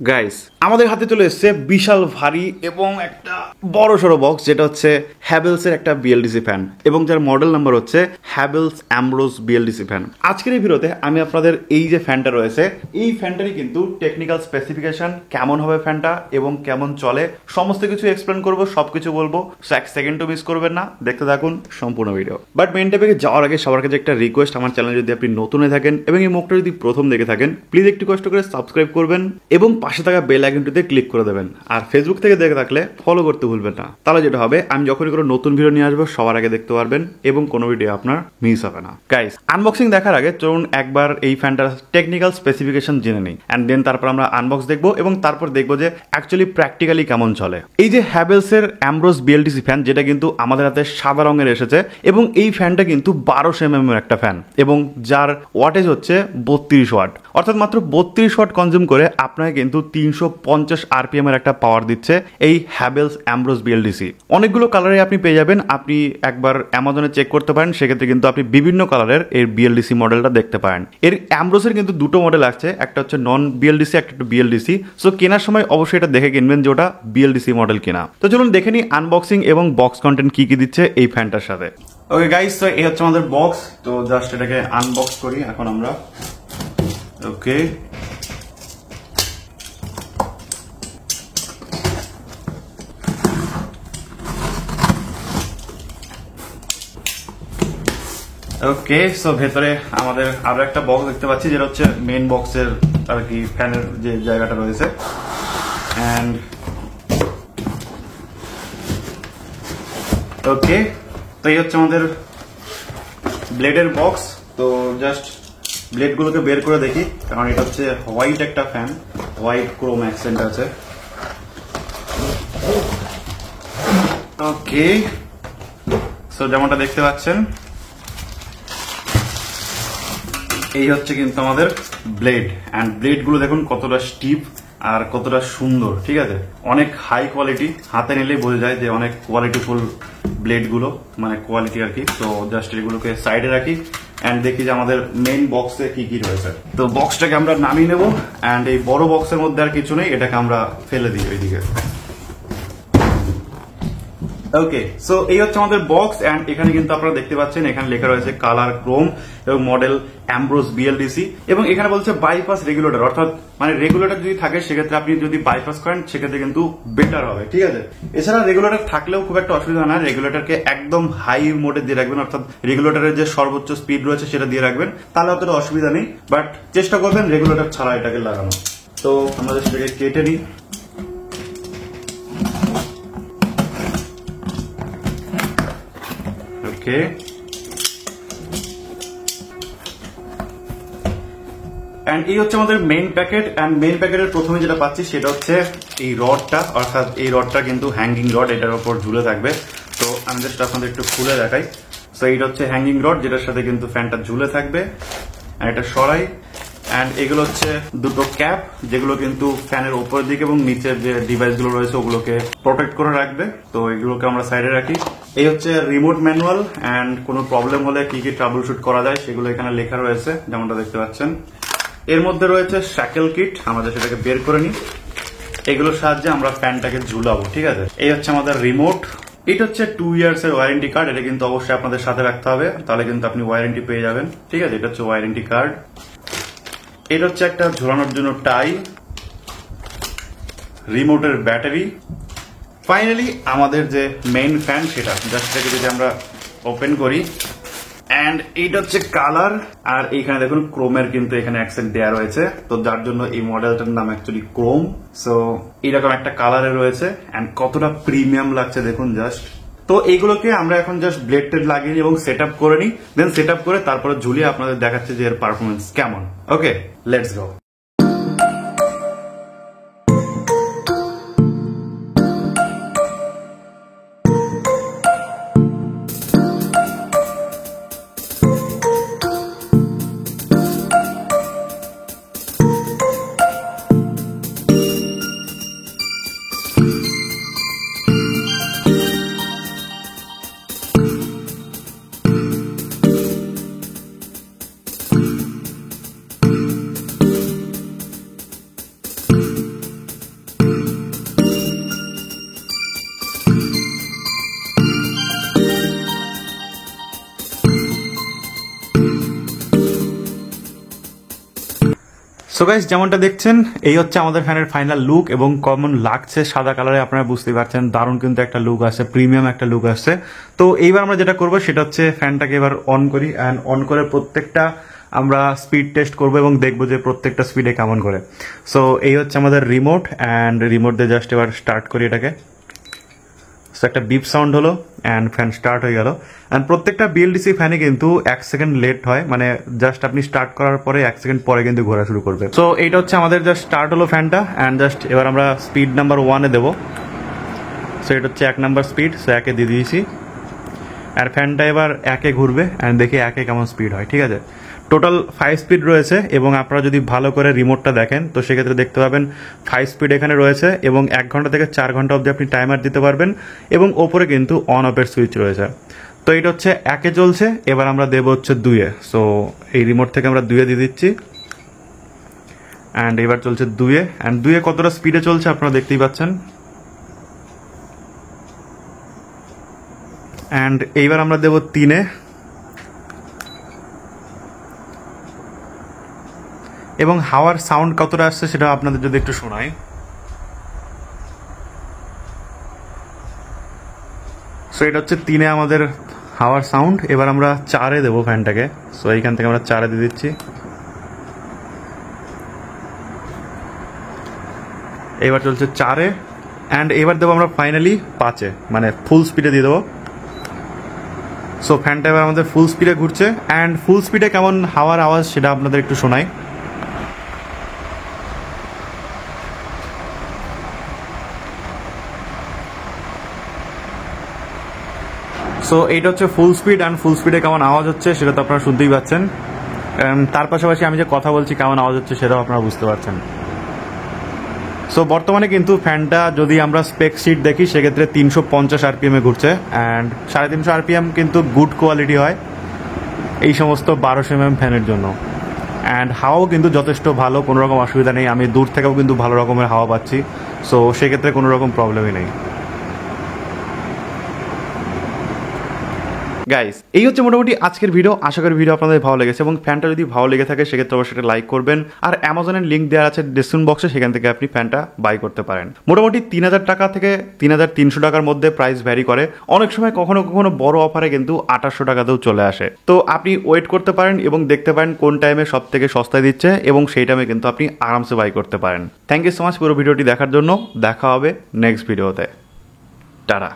Guys আমাদের হাতে চলে এসেছে বিশাল ভারী এবং একটা বড় সড়ো বক্স, যেটা হচ্ছে হ্যাভেলসের একটা বিএলডিসি ফ্যান এবং যার মডেল নাম্বার হচ্ছে হ্যাভেলস অ্যামব্রোস বিএলডিসি ফ্যান। আজকের এই ভিডিওতে আমি আপনাদের এই যে ফ্যানটা রয়েছে এই ফ্যানটারই কিন্তু টেকনিক্যাল স্পেসিফিকেশন, কেমন হবে ফ্যানটা এবং কেমন চলে সমস্ত কিছু এক্সপ্লেন করবো, সবকিছু বলবো। সো এক সেকেন্ডও মিস করবেন না, দেখতে থাকুন সম্পূর্ণ ভিডিও। বাট মেন টপিকে যাওয়ার আগে সবার কাছে একটা রিকোয়েস্ট, আমার চ্যানেল যদি আপনি নতুন হয়ে থাকেন এবং এই মুখটা যদি প্রথম দেখে থাকেন প্লিজ একটু কষ্ট করে সাবস্ক্রাইব করবেন এবং পাশে থাকা বেল আইকনটিতে ক্লিক করে দেবেন। আর ফেসবুক থেকে দেখে থাকলে ফলো করতে ভুলবেন না, তাহলে যেটা হবে আমি যখনই কোনো নতুন ভিডিও নিয়ে আসবো সবার আগে দেখতে পারবেন এবং কোনো ভিডিও আপনার মিস হবে না। গাইস আনবক্সিং দেখার আগে চলুন একবার এই ফ্যানটার টেকনিক্যাল স্পেসিফিকেশন জেনে নিই অ্যান্ড দেন তারপর আমরা আনবক্স দেখবো এবং তারপর দেখবো যে অ্যাকচুয়ালি প্র্যাকটিক্যালি কেমন চলে। এই যে হ্যাভেলসের অ্যামব্রোস বিএলডিসি ফ্যান, যেটা কিন্তু আমাদের হাতে সাদা রঙের এসেছে এবং এই ফ্যানটা কিন্তু 1200 mm এর একটা ফ্যান এবং যার ওয়াটেজ হচ্ছে 32 ওয়াট, অর্থাৎ মাত্র 32 ওয়াট কনজিউম করে আপনাকে কিন্তু 350 RPM এর একটা পাওয়ার দিচ্ছে এই হ্যাভেলস অ্যামব্রোস বিএলডিসি। অনেকগুলো কালারে আপনি পেয়ে যাবেন, আপনি একবার অ্যামাজনে চেক করতে পারেন, সেক্ষেত্রে কিন্তু আপনি বিভিন্ন কালারের এর বিএলডিসি মডেলটা দেখতে পারেন। এর অ্যামব্রোসের কিন্তু দুটো মডেল আছে, একটা হচ্ছে নন বিএলডিসি, একটা বিএলডিসি। সো কেনার সময় অবশ্যই এটা দেখে কিনবেন যে ওটা বিএলডিসি মডেল কিনা। তো চলুন দেখে নিই আনবক্সিং এবং বক্স কন্টেন্ট কি কি দিচ্ছে এই ফ্যানটার সাথে। ওকে গাইস, তো এই হচ্ছে আমাদের বক্স। তো জাস্ট এটাকে আনবক্স করি এখন আমরা। ওকে, ওকে সো ভেতরে আমাদের আরো একটা বক্স দেখতে পাচ্ছি, যেটা হচ্ছে মেইন বক্সের আর কি ফ্যানের যে জায়গাটা রয়েছে। এন্ড ওকে, তো এই হচ্ছে আমাদের ব্লেডের বক্স। তো জাস্ট ব্লেড গুলোকে বের করে দেখি, কারণ এটা হচ্ছে হোয়াইট একটা ফ্যান, হোয়াইট ক্রোম অ্যাকসেন্ট আছে। ওকে সো যেমনটা দেখতে পাচ্ছেন এই হচ্ছে কিন্তু আমাদের ব্লেড, অ্যান্ড ব্লেড গুলো দেখুন কতটা স্টিপ আর কতটা সুন্দর, ঠিক আছে, অনেক হাই কোয়ালিটি, হাতে নিলেই বোঝা যায় যে অনেক কোয়ালিটিফুল ব্লেড গুলো, মানে কোয়ালিটি আর কি। তো জাস্ট এগুলোকে সাইডে রাখি অ্যান্ড দেখি যে আমাদের মেইন বক্সে কি কি রয়েছে। তো বক্সটাকে আমরা নামিয়ে নেবো অ্যান্ড এই বড় বক্সের মধ্যে আর কিছু নেই, এটাকে আমরা ফেলে দিই ওইদিকে। ওকে সো এই হচ্ছে আমাদের বক্স অ্যান্ড এখানে কিন্তু আপনারা দেখতে পাচ্ছেন এখানে লেখা রয়েছে কালার ক্রোম এবং মডেল অ্যামব্রোস বিএলডিসি এবং এখানে বলছে বাইপাস রেগুলেটর, অর্থাৎ মানে রেগুলেটর যদি থাকে সেক্ষেত্রে আপনি যদি বাইপাস করেন সেক্ষেত্রে কিন্তু বেটার হবে, ঠিক আছে। এছাড়া রেগুলেটর থাকলেও খুব একটা অসুবিধা না, রেগুলেটরকে একদম হাই মোডে দিয়ে রাখবেন, অর্থাৎ রেগুলেটরের যে সর্বোচ্চ স্পিড রয়েছে সেটা দিয়ে রাখবেন, তাহলে অতটা অসুবিধা নেই, বাট চেষ্টা করবেন রেগুলেটর ছাড়া এটাকে লাগানো। তো আমাদের সেটাকে কেটে নিই। ওকে এন্ড এই হচ্ছে আমাদের মেইন প্যাকেট অ্যান্ড মেইন প্যাকেটের প্রথমে যেটা পাচ্ছি সেটা হচ্ছে এই রডটা, অর্থাৎ এই রডটা কিন্তু হ্যাঙ্গিং রড, এটার উপর ঝুলে থাকবে। তো আমি জাস্ট আপনাদের একটু খুলে দেখাই। সো এইটা হচ্ছে হ্যাঙ্গিং রড, যেটার সাথে কিন্তু ফ্যানটা ঝুলে থাকবে। এটা সরাই অ্যান্ড এগুলো হচ্ছে দুটো ক্যাপ, যেগুলো কিন্তু ফ্যানের উপরের দিকে এবং নিচের যে ডিভাইস গুলো রয়েছে ওগুলোকে প্রোটেক্ট করে রাখবে। তো এগুলোকে আমরা সাইডে রাখি। এই হচ্ছে রিমোট ম্যানুয়াল অ্যান্ড কোনো প্রবলেম হলে কি কি ট্রাবল শুট করা যায় সেগুলো এখানে লেখা রয়েছে, যেমনটা দেখতে পাচ্ছেন। এর মধ্যে রয়েছে শ্যাকেল কিট, আমাদের সেটাকে বের করে নিই। এগুলোর সাহায্যে আমরা ফ্যানটাকে ঝুলাবো, ঠিক আছে। এই হচ্ছে আমাদের রিমোট। এটা হচ্ছে 2 ইয়ার্স এর ওয়ারেন্টি কার্ড, এটা কিন্তু অবশ্যই আপনাদের সাথে রাখতে হবে, তাহলে কিন্তু আপনি ওয়ারেন্টি পেয়ে যাবেন, ঠিক আছে। এটা হচ্ছে ওয়ারেন্টি কার্ড। এটা হচ্ছে একটা ঝোলানোর জন্য টাই, রিমোটের ব্যাটারি, ফাইনালি আমাদের যে মেইন ফ্যান সেটা। জাস্ট এটাকে যদি আমরা ওপেন করি অ্যান্ড এইটা হচ্ছে কালার, আর এইখানে দেখুন ক্রোমের কিন্তু এখানে অ্যাকসেন্ট দেওয়া রয়েছে, তো যার জন্য এই মডেলটার নাম অ্যাকচুয়ালি ক্রোম। সো এইরকম একটা কালারে রয়েছে অ্যান্ড কতটা প্রিমিয়াম লাগছে দেখুন জাস্ট। তো এইগুলোকে আমরা এখন জাস্ট ব্লেড টেড লাগিয়ে এবং সেট আপ করে নিই, দেন সেট আপ করে তারপরে ঝুলিয়ে আপনাদের দেখাচ্ছে যে এর পারফরমেন্স কেমন। Okay let's go. So guys, যেমনটা দেখছেন এই হচ্ছে আমাদের ফ্যানের ফাইনাল লুক, এবং কমন লাগছে সাদা কালারে, আপনারা বুঝতেই পারছেন দারুণ কিন্তু একটা লুক আসছে, প্রিমিয়াম একটা লুক আসছে। তো এইবার আমরা যেটা করবো সেটা হচ্ছে ফ্যানটাকে এবার অন করি, অ্যান্ড অন করে প্রত্যেকটা আমরা স্পিড টেস্ট করবো এবং দেখবো যে প্রত্যেকটা স্পিডে কেমন করে। সো এই হচ্ছে আমাদের রিমোট, অ্যান্ড রিমোট দিয়ে জাস্ট এবার স্টার্ট করি এটাকে। সো একটা বিপ সাউন্ড হলো অ্যান্ড ফ্যান স্টার্ট হয়ে গেল। অ্যান্ড প্রত্যেকটা বিএলডিসি ফ্যানে কিন্তু 1 সেকেন্ড লেট হয়, মানে জাস্ট আপনি স্টার্ট করার পরে 1 সেকেন্ড পরে কিন্তু ঘোরা শুরু করবে। সো এইটা হচ্ছে আমাদের জাস্ট স্টার্ট হলো ফ্যানটা, অ্যান্ড জাস্ট এবার আমরা স্পিড নাম্বার 1-এ দেবো। সো এটা হচ্ছে 1 নাম্বার স্পিড, সো 1-এ দিয়ে দিয়েছি। আর ফ্যানটা এবার 1-এ ঘুরবে, অ্যান্ড দেখি 1-এ কেমন স্পিড হয়। ঠিক আছে, টোটাল 5 স্পিড রয়েছে, এবং আপনারা যদি ভালো করে রিমোটটা দেখেন তো সেক্ষেত্রে দেখতে পাবেন 5 স্পিড এখানে রয়েছে, এবং 1 ঘন্টা থেকে 4 ঘন্টা অবধি আপনি টাইমার দিতে পারবেন, এবং ওপরে কিন্তু অন অফের সুইচ রয়েছে। তো এটা হচ্ছে 1-এ চলছে, এবার আমরা দেবো হচ্ছে 2-এ। সো এই রিমোট থেকে আমরা 2-এ দিয়ে দিচ্ছি, অ্যান্ড এবার চলছে 2-এ। অ্যান্ড 2-এ কতটা স্পিডে চলছে আপনারা দেখতেই পাচ্ছেন। অ্যান্ড এইবার আমরা দেবো 3-এ, এবং হাওয়ার সাউন্ড কতটা আসছে সেটা আপনাদের যদি একটু শোনাই। সো এটা হচ্ছে 3-এ আমাদের হাওয়ার সাউন্ড। এবার আমরা 4-এ দেবো ফ্যানটাকে। সো এইখান থেকে আমরা 4-এ দিয়ে দিচ্ছি। এবার চলছে 4-এ, অ্যান্ড এবার দেবো আমরা ফাইনালি 5-এ, মানে ফুল স্পিডে দিয়ে দেবো। সো ফ্যানটা এবার আমাদের ফুল স্পিডে ঘুরছে, অ্যান্ড ফুল স্পিডে কেমন হাওয়ার আওয়াজ সেটা আপনাদের একটু শোনাই। সো এইটা হচ্ছে ফুল স্পিড, অ্যান্ড ফুল স্পিডে কেমন আওয়াজ হচ্ছে সেটা তো আপনারা শুনতেই পাচ্ছেন। তার পাশাপাশি আমি যে কথা বলছি কেমন আওয়াজ হচ্ছে সেটাও আপনারা বুঝতে পারছেন। সো বর্তমানে কিন্তু ফ্যানটা যদি আমরা স্পেক শিট দেখি সেক্ষেত্রে 350 আরপিএমে ঘুরছে, অ্যান্ড 350 আরপিএম কিন্তু গুড কোয়ালিটি হয় এই সমস্ত 1200 mm ফ্যানের জন্য। অ্যান্ড হাওয়াও কিন্তু যথেষ্ট ভালো, কোনো রকম অসুবিধা নেই, আমি দূর থেকেও কিন্তু ভালো রকমের হাওয়া পাচ্ছি। সো সেক্ষেত্রে কোনো রকম প্রবলেমই নেই। গাইস, এই হচ্ছে মোটামুটি আজকের ভিডিও। আশা করি ভিডিও আপনাদের ভালো লেগেছে, এবং ফ্যানটা যদি ভালো লেগে থাকে সেক্ষেত্রে অবশ্যই একটা লাইক করবেন। আর অ্যামাজনের লিঙ্ক দেওয়া আছে ডিসক্রিপশন বক্সে, সেখান থেকে আপনি ফ্যানটা বাই করতে পারেন। মোটামুটি 3000 টাকা থেকে 3300 টাকার মধ্যে প্রাইস ভ্যারি করে। অনেক সময় কখনো কখনো বড় অফারে কিন্তু 2800 টাকাতেও চলে আসে। তো আপনি ওয়েট করতে পারেন এবং দেখতে পারেন কোন টাইমে সব থেকে সস্তায় দিচ্ছে, এবং সেই টাইমে কিন্তু আপনি আরামসে বাই করতে পারেন। থ্যাংক ইউ সো মাচ পুরো ভিডিওটি দেখার জন্য। দেখা হবে নেক্সট ভিডিওতে। টাটা।